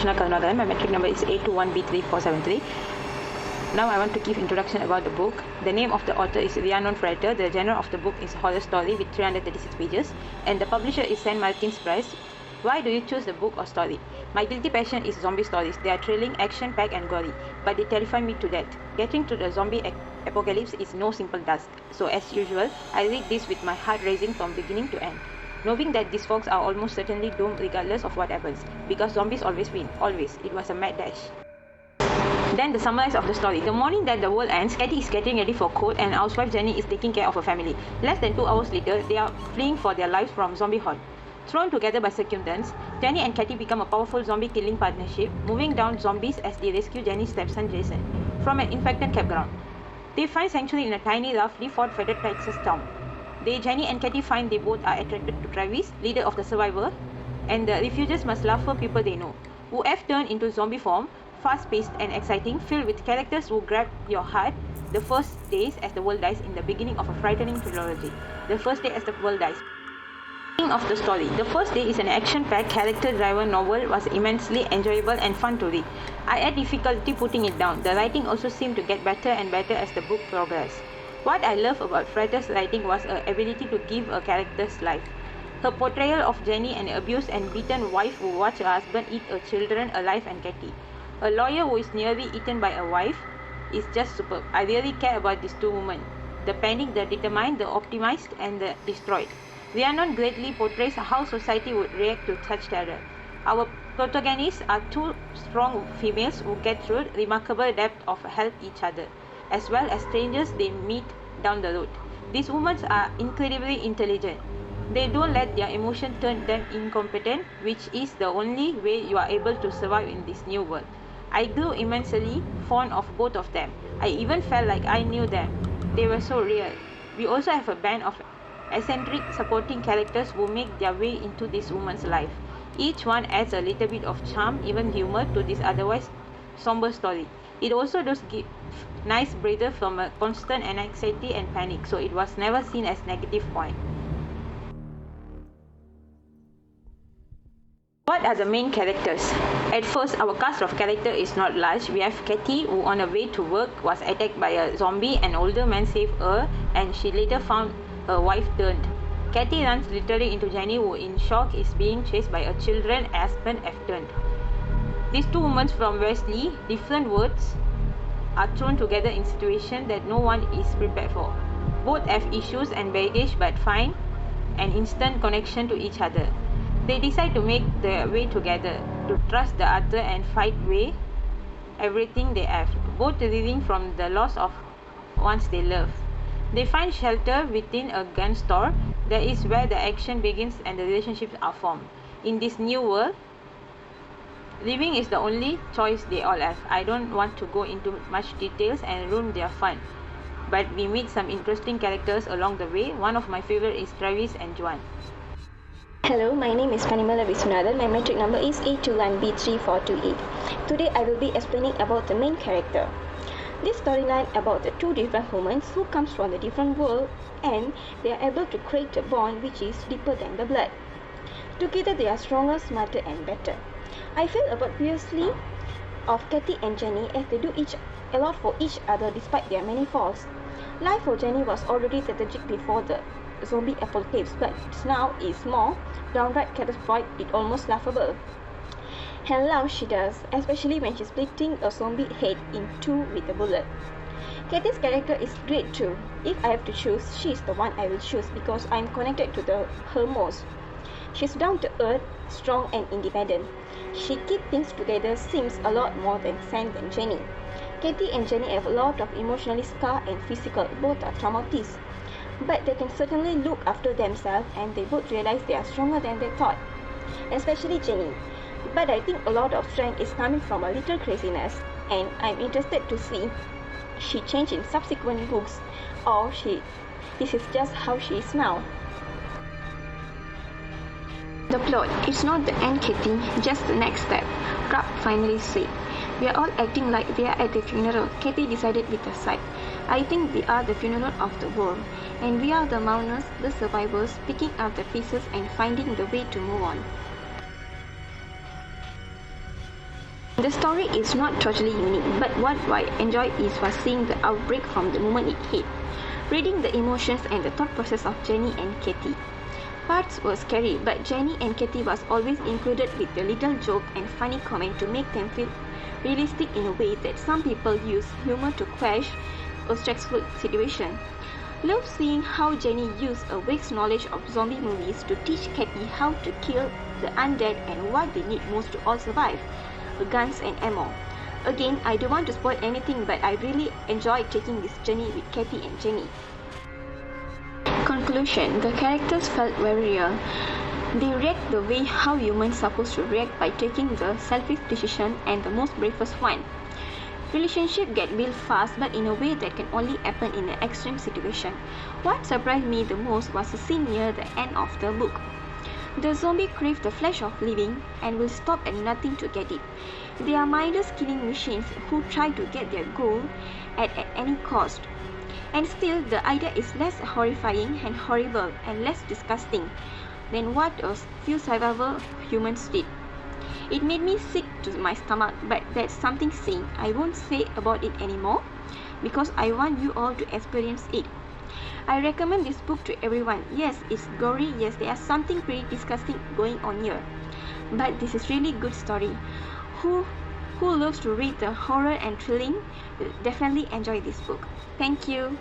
Krishna Karunagaran. My metric number is A21B3473. Now I want to give introduction about the book. The name of the author is The Unknown Predator. The genre of the book is horror story with 336 pages, and the publisher is St. Martin's Press. Why do you choose the book or story? My guilty passion is zombie stories. They are thrilling, action-packed and gory, but they terrify me to death. Getting to the zombie apocalypse is no simple task. So as usual, I read this with my heart racing from beginning to end, knowing that these folks are almost certainly doomed regardless of what happens, because zombies always win. Always. It was a mad dash. Then the summary of the story. The morning that the world ends, Kathy is getting ready for court and housewife Jenny is taking care of her family. Less than 2 hours later, they are fleeing for their lives from zombie horde. Thrown together by circumstance, Jenny and Kathy become a powerful zombie-killing partnership, moving down zombies as they rescue Jenny's stepson Jason from an infected campground. They find sanctuary in a tiny, roughly fortified Texas town. Jenny and Kathy find they both are attracted to Travis, leader of the survivor, and the refugees must love for people they know, who have turned into zombie form, fast-paced and exciting, filled with characters who grab your heart. The first days as the world dies in the beginning of a frightening trilogy. The first day as the world dies. Of the story. The First Day is an action-packed, character-driven novel, was immensely enjoyable and fun to read. I had difficulty putting it down. The writing also seemed to get better and better as the book progressed. What I love about Freda's writing was her ability to give a character's life. Her portrayal of Jenny, an abused and beaten wife who watched her husband eat her children alive, and Kathy, a lawyer who is nearly eaten by a wife, is just superb. I really care about these two women. The panicked, the determined, the optimized, and the destroyed. The Unknown greatly portrays how society would react to such terror. Our protagonists are two strong females who get through remarkable depth of help each other, as well as strangers they meet down the road. These women are incredibly intelligent. They don't let their emotion turn them incompetent, which is the only way you are able to survive in this new world. I grew immensely fond of both of them. I even felt like I knew them. They were so real. We also have a band of eccentric supporting characters who make their way into this woman's life. Each one adds a little bit of charm, even humor, to this otherwise somber story. It also does give nice breather from a constant anxiety and panic, so it was never seen as negative point. What are the main characters? At first, our cast of characters is not large. We have Kathy, who on her way to work was attacked by a zombie. An older man saved her, and she later found her wife turned. Kathy runs literally into Jenny, who in shock is being chased by her children as husband have turned. These two women from Wesley, different worlds, are thrown together in situations that no one is prepared for. Both have issues and baggage but find an instant connection to each other. They decide to make their way together, to trust the other and fight away everything they have, both reeling from the loss of ones they love. They find shelter within a gun store. That is where the action begins and the relationships are formed. In this new world, living is the only choice they all have. I don't want to go into much details and ruin their fun, but we meet some interesting characters along the way. One of my favorite is Travis and Joan. Hello, my name is Panimala Viswanathan. My metric number is A21B3428. Today I will be explaining about the main character. This storyline about the two different women who comes from a different world, and they are able to create a bond which is deeper than the blood. Together they are stronger, smarter and better. I feel about previously of Kathy and Jenny as they do a lot for each other despite their many faults. Life for Jenny was already strategic before the zombie apocalypse, but now is more downright catastrophic, it almost laughable. And love she does, especially when she's splitting a zombie head in two with a bullet. Kathy's character is great too. If I have to choose, she's the one I will choose because I'm connected to her most. She's down to earth, strong and independent. She keeps things together, seems a lot more than Sam than Jenny. Kathy and Jenny have a lot of emotionally scar and physical, both are traumatized. But they can certainly look after themselves and they both realize they are stronger than they thought. Especially Jenny. But I think a lot of strength is coming from a little craziness, and I'm interested to see she changed in subsequent books or this is just how she is now. The plot, it's not the end, Kathy, just the next step. Prague finally said. We are all acting like we are at the funeral, Kathy decided with a sigh. I think we are the funeral of the world, and we are the mourners, the survivors, picking up the pieces and finding the way to move on. The story is not totally unique, but what I enjoyed was seeing the outbreak from the moment it hit, reading the emotions and the thought process of Jenny and Katie. Parts were scary, but Jenny and Katie was always included with a little joke and funny comment to make them feel realistic in a way that some people use humor to quash a stressful situation. Love seeing how Jenny used a vast knowledge of zombie movies to teach Katie how to kill the undead and what they need most to all survive: guns and ammo. Again, I don't want to spoil anything, but I really enjoyed taking this journey with Katie and Jenny. Conclusion: the characters felt very real. They react the way how humans are supposed to react by taking the selfish decision and the most bravest one. Relationships get built fast, but in a way that can only happen in an extreme situation. What surprised me the most was the scene near the end of the book. The zombie crave the flesh of living and will stop at nothing to get it. They are mindless killing machines who try to get their goal at any cost. And still, the idea is less horrifying and horrible and less disgusting than what a few survivor humans did. It made me sick to my stomach, but that's something saying I won't say about it anymore because I want you all to experience it. I recommend this book to everyone. Yes, it's gory. Yes, there's something pretty disgusting going on here. But this is really good story. Who loves to read the horror and thrilling will definitely enjoy this book. Thank you.